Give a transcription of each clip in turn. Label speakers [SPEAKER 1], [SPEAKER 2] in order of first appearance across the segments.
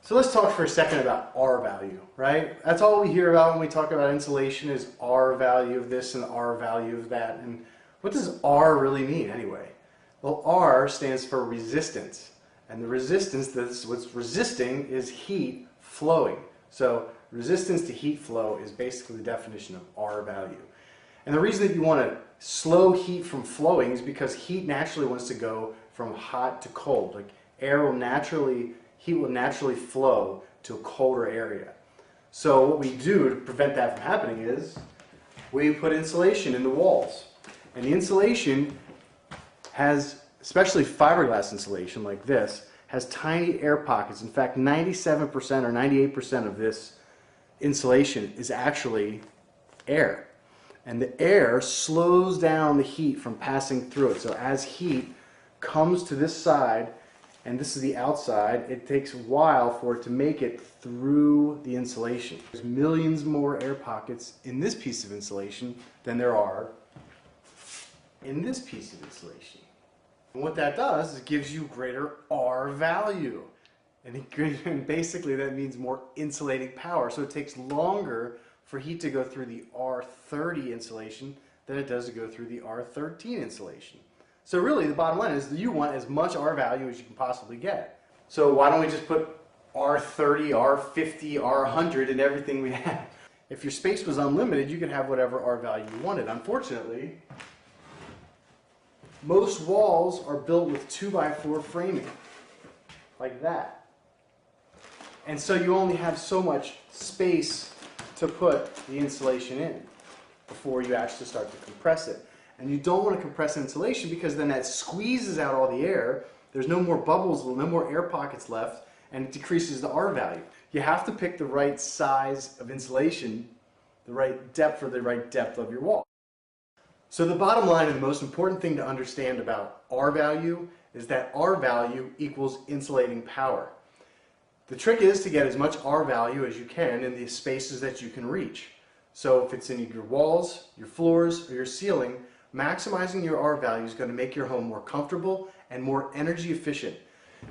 [SPEAKER 1] So let's talk for a second about R value, right? That's all we hear about when we talk about insulation is R value of this and R value of that. And what does R really mean anyway? Well, R stands for resistance. And the resistance, that's what's resisting, is heat flowing. So resistance to heat flow is basically the definition of R value. And the reason that you want to slow heat from flowing is because heat naturally wants to go from hot to cold. Like heat will naturally flow to a colder area. So what we do to prevent that from happening is we put insulation in the walls. And the insulation has, especially fiberglass insulation like this, has tiny air pockets. In fact, 97% or 98% of this insulation is actually air. And the air slows down the heat from passing through it. So as heat comes to this side, and this is the outside, it takes a while for it to make it through the insulation. There's millions more air pockets in this piece of insulation than there are in this piece of insulation. And what that does is it gives you greater R value. And basically that means more insulating power. So it takes longer for heat to go through the R30 insulation than it does to go through the R13 insulation. So really the bottom line is that you want as much R value as you can possibly get. So why don't we just put R30, R50, R100 in everything we have? If your space was unlimited, you could have whatever R value you wanted. Unfortunately, most walls are built with 2x4 framing, like that. And so you only have so much space to put the insulation in before you actually start to compress it. And you don't want to compress insulation because then that squeezes out all the air. There's no more bubbles, no more air pockets left, and it decreases the R value. You have to pick the right size of insulation, the right depth for the right depth of your wall. So the bottom line and the most important thing to understand about R value is that R value equals insulating power. The trick is to get as much R value as you can in the spaces that you can reach. So if it's in your walls, your floors, or your ceiling, maximizing your R value is going to make your home more comfortable and more energy efficient.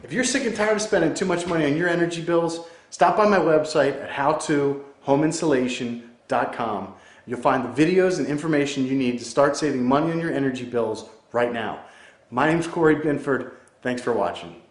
[SPEAKER 1] If you're sick and tired of spending too much money on your energy bills, stop by my website at howtohomeinsulation.com. You'll find the videos and information you need to start saving money on your energy bills right now. My name is Corey Binford. Thanks for watching.